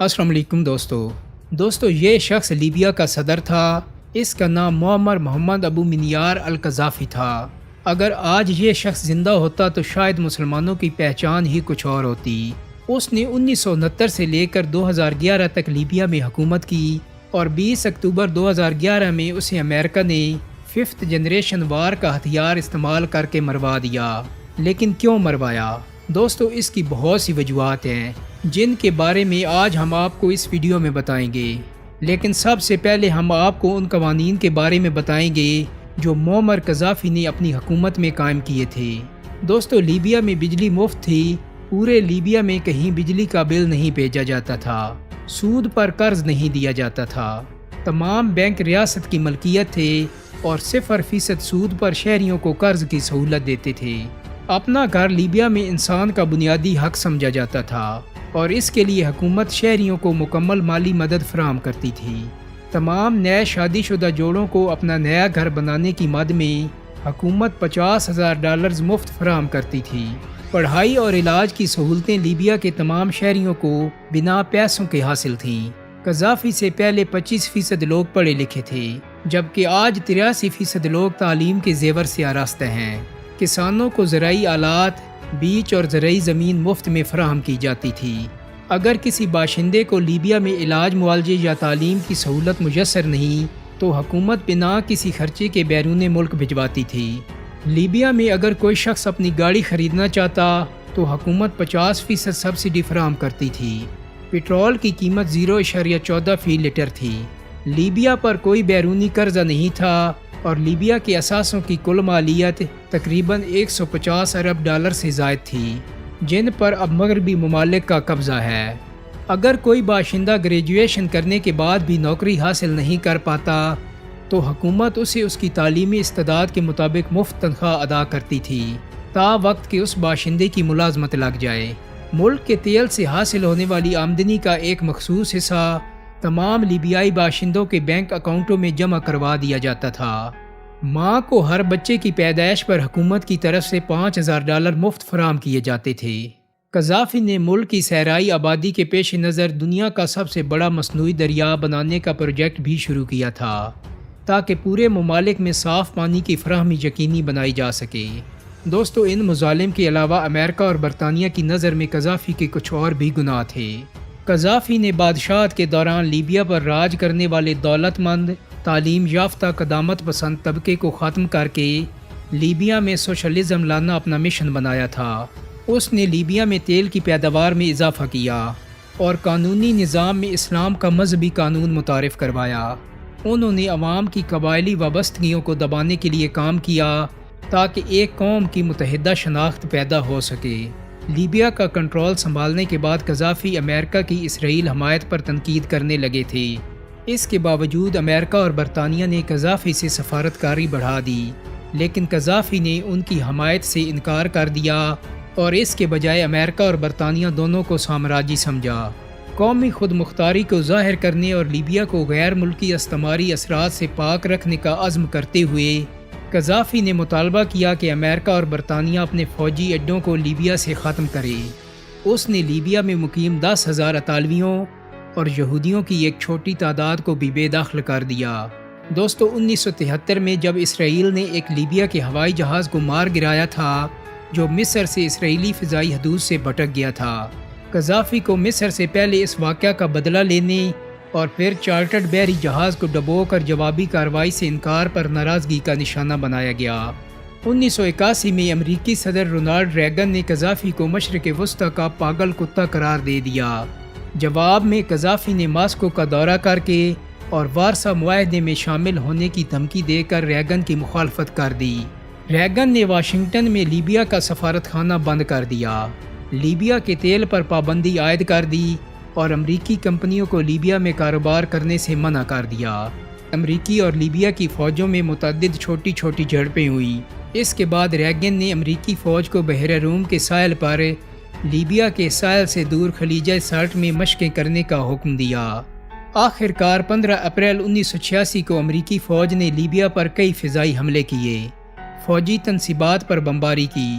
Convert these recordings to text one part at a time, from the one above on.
السلام علیکم دوستو یہ شخص لیبیا کا صدر تھا۔ اس کا نام معمر محمد ابو منیار القذافی تھا۔ اگر آج یہ شخص زندہ ہوتا تو شاید مسلمانوں کی پہچان ہی کچھ اور ہوتی۔ اس نے 1969 سے لے کر 2011 تک لیبیا میں حکومت کی اور 20 اکتوبر 2011 میں اسے امریکہ نے 5th جنریشن وار کا ہتھیار استعمال کر کے مروا دیا۔ لیکن کیوں مروایا؟ دوستو اس کی بہت سی وجوہات ہیں جن کے بارے میں آج ہم آپ کو اس ویڈیو میں بتائیں گے۔ لیکن سب سے پہلے ہم آپ کو ان قوانین کے بارے میں بتائیں گے جو معمر قذافی نے اپنی حکومت میں قائم کیے تھے۔ دوستو لیبیا میں بجلی مفت تھی۔ پورے لیبیا میں کہیں بجلی کا بل نہیں بھیجا جاتا تھا۔ سود پر قرض نہیں دیا جاتا تھا۔ تمام بینک ریاست کی ملکیت تھے اور 0% سود پر شہریوں کو قرض کی سہولت دیتے تھے۔ اپنا گھر لیبیا میں انسان کا بنیادی حق سمجھا جاتا تھا اور اس کے لیے حکومت شہریوں کو مکمل مالی مدد فراہم کرتی تھی۔ تمام نئے شادی شدہ جوڑوں کو اپنا نیا گھر بنانے کی مد میں حکومت $50,000 مفت فراہم کرتی تھی۔ پڑھائی اور علاج کی سہولتیں لیبیا کے تمام شہریوں کو بنا پیسوں کے حاصل تھیں۔ قذافی سے پہلے 25% لوگ پڑھے لکھے تھے جبکہ آج 83% لوگ تعلیم کے زیور سے آراستہ ہیں۔ کسانوں کو زرعی آلات، بیج اور زرعی زمین مفت میں فراہم کی جاتی تھی۔ اگر کسی باشندے کو لیبیا میں علاج معالجے یا تعلیم کی سہولت میسر نہیں تو حکومت بنا کسی خرچے کے بیرون ملک بھجواتی تھی۔ لیبیا میں اگر کوئی شخص اپنی گاڑی خریدنا چاہتا تو حکومت 50% سبسڈی فراہم کرتی تھی۔ پٹرول کی قیمت 0.14 فی لیٹر تھی۔ لیبیا پر کوئی بیرونی قرضہ نہیں تھا اور لیبیا کے اثاثوں کی کل مالیت تقریباً $150 ارب سے زائد تھی جن پر اب مغربی ممالک کا قبضہ ہے۔ اگر کوئی باشندہ گریجویشن کرنے کے بعد بھی نوکری حاصل نہیں کر پاتا تو حکومت اسے اس کی تعلیمی استعداد کے مطابق مفت تنخواہ ادا کرتی تھی تا وقت کہ اس باشندے کی ملازمت لگ جائے۔ ملک کے تیل سے حاصل ہونے والی آمدنی کا ایک مخصوص حصہ تمام لیبیائی باشندوں کے بینک اکاؤنٹوں میں جمع کروا دیا جاتا تھا۔ ماں کو ہر بچے کی پیدائش پر حکومت کی طرف سے $5,000 مفت فراہم کیے جاتے تھے۔ قذافی نے ملک کی صحرائی آبادی کے پیش نظر دنیا کا سب سے بڑا مصنوعی دریا بنانے کا پروجیکٹ بھی شروع کیا تھا تاکہ پورے ممالک میں صاف پانی کی فراہمی یقینی بنائی جا سکے۔ دوستو ان مظالم کے علاوہ امریکہ اور برطانیہ کی نظر میں قذافی کے کچھ اور بھی گناہ تھے۔ قذافی نے بادشاہت کے دوران لیبیا پر راج کرنے والے دولت مند، تعلیم یافتہ قدامت پسند طبقے کو ختم کر کے لیبیا میں سوشلزم لانا اپنا مشن بنایا تھا۔ اس نے لیبیا میں تیل کی پیداوار میں اضافہ کیا اور قانونی نظام میں اسلام کا مذہبی قانون متعارف کروایا۔ انہوں نے عوام کی قبائلی وابستگیوں کو دبانے کے لیے کام کیا تاکہ ایک قوم کی متحدہ شناخت پیدا ہو سکے۔ لیبیا کا کنٹرول سنبھالنے کے بعد قذافی امریکہ کی اسرائیل حمایت پر تنقید کرنے لگے تھے۔ اس کے باوجود امریکہ اور برطانیہ نے قذافی سے سفارتکاری بڑھا دی لیکن قذافی نے ان کی حمایت سے انکار کر دیا اور اس کے بجائے امریکہ اور برطانیہ دونوں کو سامراجی سمجھا۔ قومی خود مختاری کو ظاہر کرنے اور لیبیا کو غیر ملکی استعماری اثرات سے پاک رکھنے کا عزم کرتے ہوئے قذافی نے مطالبہ کیا کہ امریکہ اور برطانیہ اپنے فوجی اڈوں کو لیبیا سے ختم کرے۔ اس نے لیبیا میں مقیم 10,000 اطالویوں اور یہودیوں کی ایک چھوٹی تعداد کو بھی بے دخل کر دیا۔ دوستو 1973 میں جب اسرائیل نے ایک لیبیا کے ہوائی جہاز کو مار گرایا تھا جو مصر سے اسرائیلی فضائی حدود سے بھٹک گیا تھا، قذافی کو مصر سے پہلے اس واقعہ کا بدلہ لینے اور پھر چارٹرڈ بحری جہاز کو ڈبو کر جوابی کارروائی سے انکار پر ناراضگی کا نشانہ بنایا گیا۔ 1981 میں امریکی صدر رونالڈ ریگن نے قذافی کو مشرق وسطی کا پاگل کتا قرار دے دیا۔ جواب میں قذافی نے ماسکو کا دورہ کر کے اور وارسا معاہدے میں شامل ہونے کی دھمکی دے کر ریگن کی مخالفت کر دی۔ ریگن نے واشنگٹن میں لیبیا کا سفارت خانہ بند کر دیا، لیبیا کے تیل پر پابندی عائد کر دی اور امریکی کمپنیوں کو لیبیا میں کاروبار کرنے سے منع کر دیا۔ امریکی اور لیبیا کی فوجوں میں متعدد چھوٹی چھوٹی جھڑپیں ہوئیں۔ اس کے بعد ریگن نے امریکی فوج کو بحیرہ روم کے ساحل پر لیبیا کے ساحل سے دور خلیج سرٹ میں مشقیں کرنے کا حکم دیا۔ آخر کار 15 اپریل 1986 کو امریکی فوج نے لیبیا پر کئی فضائی حملے کیے، فوجی تنصیبات پر بمباری کی،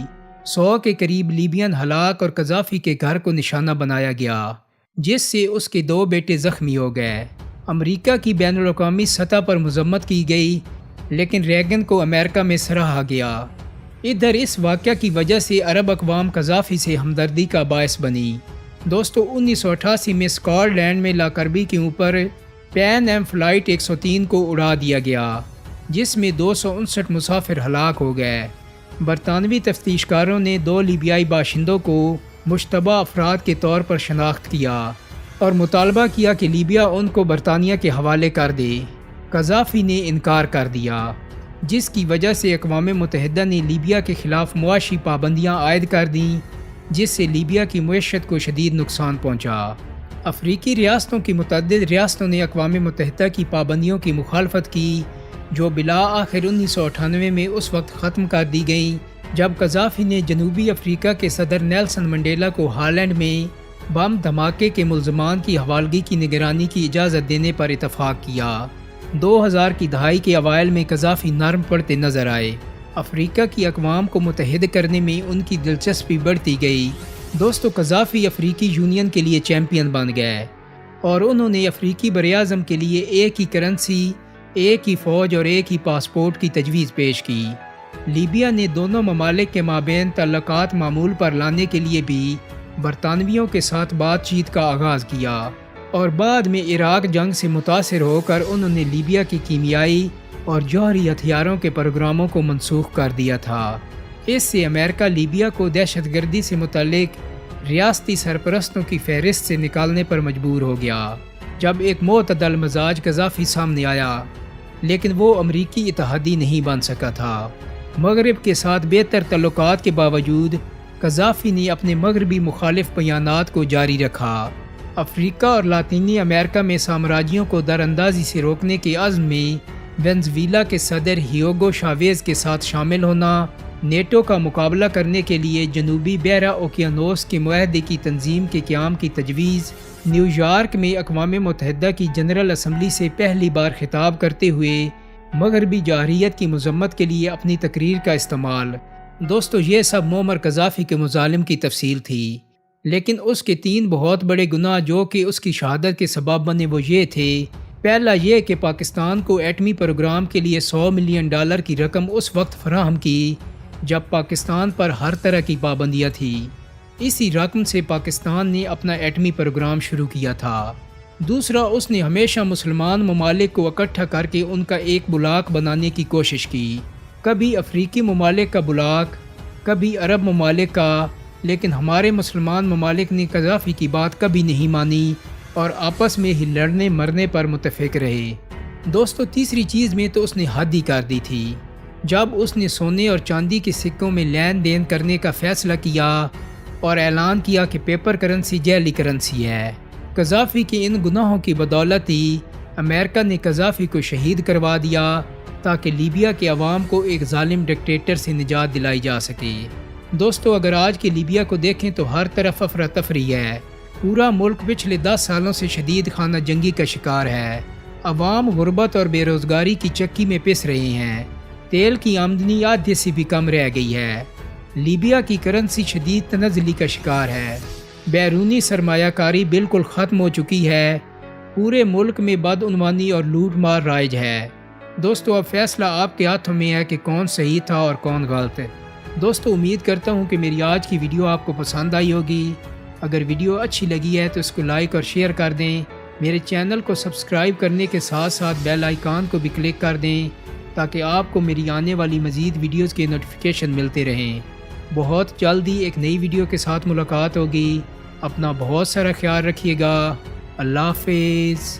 100 کے قریب لیبین ہلاک اور قذافی کے گھر کو نشانہ بنایا گیا۔ جس سے اس کے 2 بیٹے زخمی ہو گئے۔ امریکہ کی بین الاقوامی سطح پر مذمت کی گئی، لیکن ریگن کو امریکہ میں سراہا گیا۔ ادھر اس واقعہ کی وجہ سے عرب اقوام قذافی سے ہمدردی کا باعث بنی۔ دوستو 1988 میں اسکاٹ لینڈ میں لاکربی کے اوپر پین ایم فلائٹ 103 کو اڑا دیا گیا، جس میں 259 مسافر ہلاک ہو گئے۔ برطانوی تفتیش کاروں نے 2 لیبیائی باشندوں کو مشتبہ افراد کے طور پر شناخت کیا اور مطالبہ کیا کہ لیبیا ان کو برطانیہ کے حوالے کر دے۔ قذافی نے انکار کر دیا، جس کی وجہ سے اقوام متحدہ نے لیبیا کے خلاف معاشی پابندیاں عائد کر دیں، جس سے لیبیا کی معیشت کو شدید نقصان پہنچا۔ افریقی ریاستوں کی متعدد ریاستوں نے اقوام متحدہ کی پابندیوں کی مخالفت کی، جو بالآخر 1998 میں اس وقت ختم کر دی گئیں جب قذافی نے جنوبی افریقہ کے صدر نیلسن منڈیلا کو ہالینڈ میں بم دھماکے کے ملزمان کی حوالگی کی نگرانی کی اجازت دینے پر اتفاق کیا۔ 2000 کی دہائی کے اوائل میں قذافی نرم پڑتے نظر آئے۔ افریقہ کی اقوام کو متحد کرنے میں ان کی دلچسپی بڑھتی گئی۔ دوستو قذافی افریقی یونین کے لیے چیمپئن بن گئے اور انہوں نے افریقی براعظم کے لیے ایک ہی کرنسی، ایک ہی فوج اور ایک ہی پاسپورٹ کی تجویز پیش کی۔ لیبیا نے دونوں ممالک کے مابین تعلقات معمول پر لانے کے لیے بھی برطانویوں کے ساتھ بات چیت کا آغاز کیا، اور بعد میں عراق جنگ سے متاثر ہو کر انہوں نے لیبیا کی کیمیائی اور جوہری ہتھیاروں کے پروگراموں کو منسوخ کر دیا تھا۔ اس سے امریکہ لیبیا کو دہشت گردی سے متعلق ریاستی سرپرستوں کی فہرست سے نکالنے پر مجبور ہو گیا جب ایک معتدل مزاج قذافی سامنے آیا، لیکن وہ امریکی اتحادی نہیں بن سکا تھا۔ مغرب کے ساتھ بہتر تعلقات کے باوجود قذافی نے اپنے مغربی مخالف بیانات کو جاری رکھا۔ افریقہ اور لاطینی امریکہ میں سامراجیوں کو در اندازی سے روکنے کے عزم میں وینزویلا کے صدر ہیوگو شاویز کے ساتھ شامل ہونا، نیٹو کا مقابلہ کرنے کے لیے جنوبی بحیرہ اوقیانوس کے معاہدے کی تنظیم کے قیام کی تجویز، نیو یارک میں اقوام متحدہ کی جنرل اسمبلی سے پہلی بار خطاب کرتے ہوئے مغربی جارحیت کی مذمت کے لیے اپنی تقریر کا استعمال۔ دوستو یہ سب معمر قذافی کے مظالم کی تفصیل تھی، لیکن اس کے 3 بہت بڑے گناہ جو کہ اس کی شہادت کے سبب بنے وہ یہ تھے۔ پہلا یہ کہ پاکستان کو ایٹمی پروگرام کے لیے $100 ملین کی رقم اس وقت فراہم کی جب پاکستان پر ہر طرح کی پابندیاں تھیں۔ اسی رقم سے پاکستان نے اپنا ایٹمی پروگرام شروع کیا تھا۔ دوسرا، اس نے ہمیشہ مسلمان ممالک کو اکٹھا کر کے ان کا ایک بلاک بنانے کی کوشش کی، کبھی افریقی ممالک کا بلاک، کبھی عرب ممالک کا، لیکن ہمارے مسلمان ممالک نے قذافی کی بات کبھی نہیں مانی اور آپس میں ہی لڑنے مرنے پر متفق رہے۔ دوستو تیسری چیز میں تو اس نے حد ہی کر دی تھی جب اس نے سونے اور چاندی کے سکوں میں لین دین کرنے کا فیصلہ کیا اور اعلان کیا کہ پیپر کرنسی جعلی کرنسی ہے۔ قذافی کے ان گناہوں کی بدولت ہی امریکہ نے قذافی کو شہید کروا دیا تاکہ لیبیا کے عوام کو ایک ظالم ڈکٹیٹر سے نجات دلائی جا سکے۔ دوستو اگر آج کے لیبیا کو دیکھیں تو ہر طرف افراتفری ہے۔ پورا ملک پچھلے 10 سالوں سے شدید خانہ جنگی کا شکار ہے۔ عوام غربت اور بے روزگاری کی چکی میں پس رہے ہیں۔ تیل کی آمدنی آدھے سے بھی کم رہ گئی ہے۔ لیبیا کی کرنسی شدید تنزلی کا شکار ہے۔ بیرونی سرمایہ کاری بالکل ختم ہو چکی ہے۔ پورے ملک میں بدعنوانی اور لوٹ مار رائج ہے۔ دوستو اب فیصلہ آپ کے ہاتھوں میں ہے کہ کون صحیح تھا اور کون غلط ہے۔ دوستو امید کرتا ہوں کہ میری آج کی ویڈیو آپ کو پسند آئی ہوگی۔ اگر ویڈیو اچھی لگی ہے تو اس کو لائک اور شیئر کر دیں۔ میرے چینل کو سبسکرائب کرنے کے ساتھ ساتھ بیل آئیکن کو بھی کلک کر دیں تاکہ آپ کو میری آنے والی مزید ویڈیوز کے نوٹیفیکیشن ملتے رہیں۔ بہت جلدی ایک نئی ویڈیو کے ساتھ ملاقات ہوگی۔ اپنا بہت سارا خیال رکھیے گا۔ اللہ حافظ۔